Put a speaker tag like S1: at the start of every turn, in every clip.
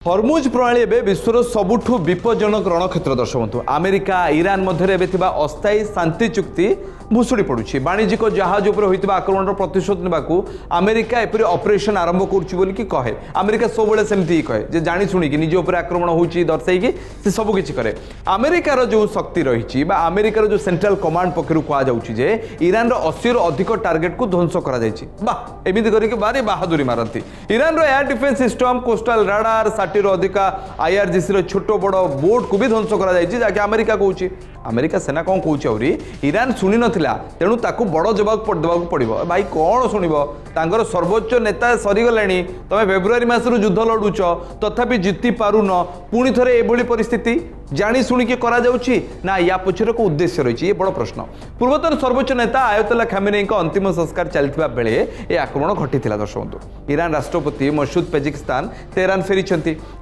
S1: हरमुज प्रणाली एवं विश्वर सबुठु विपज्जनक रणक्षेत्र दर्शक बंधु अमेरिका ईरान मध्य अस्थायी शांति चुक्ति भुशुड़ी पड़ुछि वाणिज्यिक जहाज उपर होइतिबा आक्रमण प्रतिशोध नेबाकू अमेरिका एपरि ऑपरेशन आरंभ करुछि बोली कि कहे अमेरिका सब सेमती कहे जे जानी शुणी निज उपर आक्रमण होउछि दर्शाई से सब किछि करे अमेरिकार जो शक्ति रही अमेरिकार जो सेंट्रल कमांड पक्षरु कहा जाउछि जे ईरान रो 80 रु अधिक टार्गेट को ध्वंस करा जाइछि वाह एमिति करिके बारे बहादुरी मारती ईरान रो air defence system coastal radar 60 रु अधिक आईआरजीसी रो छोट बड़ बोट को भी ध्वंस करा जाइछि जाके अमेरिका कहउछि अमेरिका सेना कौन कहउछि औरी ईरान सुनी नथिला तेणु ताकू बड़ जवाब देवाक पड़िबो भाई कौन शुणिबो तांकर सर्वोच्च नेता सरीगलाणी तमे फेब्रुआरी मासरु युद्ध लड़ुच तथापि जीति पारुन पुणी थरे एभली परिस्थिति जानी शुणिकी करा जाउछि ना या पछर को उद्देश्य रही ये बड़ प्रश्न पूर्वतन सर्वोच्च नेता आयतुल्ला खामेनी अंतिम संस्कार चलता बेले ये आक्रमण घटी दर्शक बंधु ईरान राष्ट्रपति मसूद पेजिकिस्तान तेहरान फेरी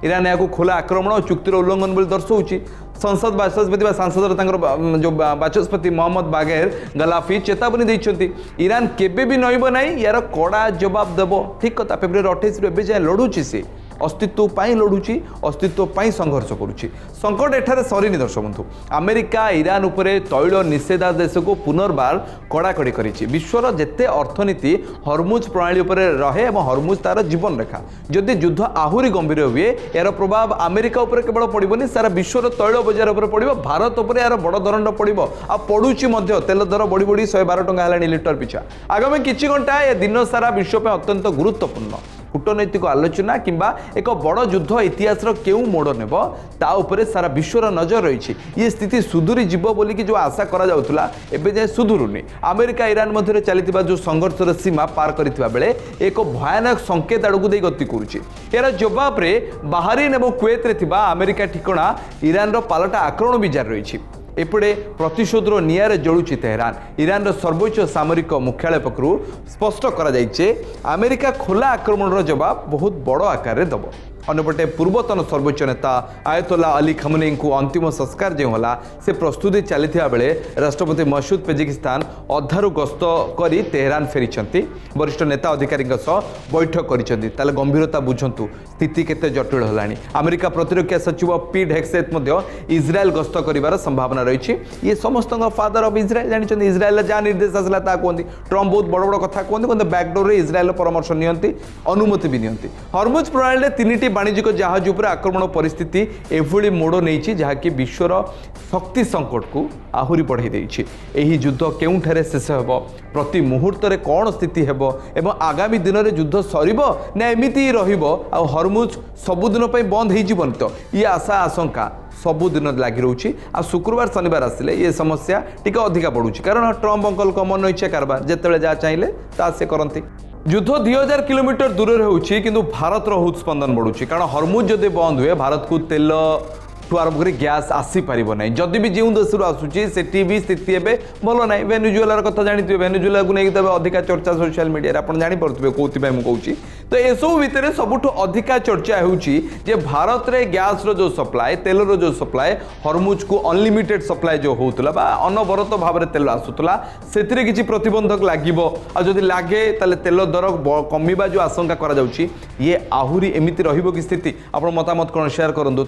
S1: ईरान या खोला आक्रमण और चुक्तिर उल्लंघन बोली दर्शाऊँ संसद बाचस्पति सांसद जो बाचस्पति मोहम्मद बागेर गलाफी चेतावनी देइछन्ति ईरान केबे भी नइब नाही यार कड़ा जवाब देबो ठीक कथा फेब्रुआरी 28 एबे जाय लड़ुची से अस्तित्व पाई लड़ुची अस्तित्व पाई संघर्ष करुची संकट एठारे सरीनी दर्शक बंधु अमेरिका ईरान उपरे तैल निषेधादेश को पुनर्बार कड़ाकड़ी करिछि विश्वर जेते अर्थनीति हरमुज प्रणाली उपरे रहे और हरमुज तार जीवन रेखा जदि युद्ध आहुरी गंभीर हुए यार प्रभाव अमेरिका उपरे केवल पड़िबनी सारा विश्वर तैल बजार उपरे पड़िबो भारत उपरे यार बड़ दरंड पड़िबो आ पड़ुची मध्य तेल दर बढ़ी बढ़ी 112 टंका हेलानी लिटर पिछा आगामी किछि घंटा ए दिन सारा विश्व पे अत्यंत गुरुत्वपूर्ण कूटनैतिक आलोचना किंबा एक बड़ युद्ध इतिहास केउ मोड़ नेब ता उपरे सारा विश्वर नजर रही ये स्थिति सुधुरी जीव बोली कि जो आशा करा जाउथुला एबे जाय सुधुरुनी अमेरिका ईरान मध्य चलता जो संघर्षर सीमा पार करथिबा बेले एक भयानक संकेत आड़कू दे गति करुछि यार जवाब रे बाहरीन और कुवैत रे थिबा अमेरिका ठिकणा ईरान रो पालटा आक्रमण भी जारी रही एपटे प्रतिशोध निआरे जलुची तेहरान ईरान सर्वोच्च सामरिक मुख्यालय पक्षरु स्पष्ट करा जाइछे अमेरिका खोला आक्रमण जवाब बहुत बड़ आकार में दब अन्यपटे पूर्वतन सर्वोच्च नेता आयतुल्ला अली खामेनी को अंतिम संस्कार जो होला से प्रस्तुति चलता बेले राष्ट्रपति मसूद पेजिकिस्तान अधारू गस्त करी तेहरान फेरी वरिष्ठ नेता अधिकारी बैठक कर गंभीरता बुझंतु स्थिति केते जटिल होलानी अमेरिका प्रतिरक्षा सचिव पीट हेक्सेथ इज्राएल गस्त करिवार संभावना रही ये समस्त फादर ऑफ इज्राएल जानते इज्राएल जहाँ निर्देश आसला कहते ट्रम्प बहुत बड़ बड़ कथा कहते बैकडोर इज्राएल परामर्श नियंती अनुमति भी नियंती हरमुज प्रणाली तीन वाणिज्यिक जहाज उपर आक्रमण परिस्थिति एभली मोड़ नहीं जहाँकि विश्वर शक्ति संकट को आहुरी बढ़ाई देछि एही युद्ध केउठारे शेष हेबो प्रति मुहूर्त रे कौन स्थिति हेबो एवं आगामी दिन में युद्ध सरिबो ना एमिति रहिबो आ हरमुज सबुदिन पई बंद हो जीवन तो ये आशा आशंका सबुदिन लगी रोचे आ शुक्रवार शनिवार आसिले ये समस्या टिके अधिका बढ़ुची कारण ट्रम्प अंकल को मन इच्छा कारबार जितेबाला जहाँ चाहिए ता से करती युद्ध 2000 किलोमीटर दूर होउछि किंतु भारत हृदस्पंदन बढ़ुची कारण हरमुज जदि बंद हुए भारत को तेल ठू आरंभ कर गैस आसी पारिबो नै जदि भी जो देश आसुची सेठी भी स्थिति एबे भलो नै वेनेजुएलार कथा जानिथिबे वेनेजुएला को नै तबे अधिका चर्चा सोशल मीडिया रे आपण जानि परथिबे कोथि पय मु कहूची तो एसबू भितर सबुठु अधिका चर्चा होउची जे भारत रे गैस रो जो सप्लाई तेल रो जो सप्लाई हरमुज को अनलिमिटेड सप्लाई जो होउतला बा अनवरत भाव रे तेल आसुतला सेथिरे किछि प्रतिबंधक लागिबो आ जदि लागे ताले तेल दर कमिबा जो आशंका करा जाउची ये आहुरी एमिति रहिबो कि स्थिति आपण मतामत कोन शेयर करंदु।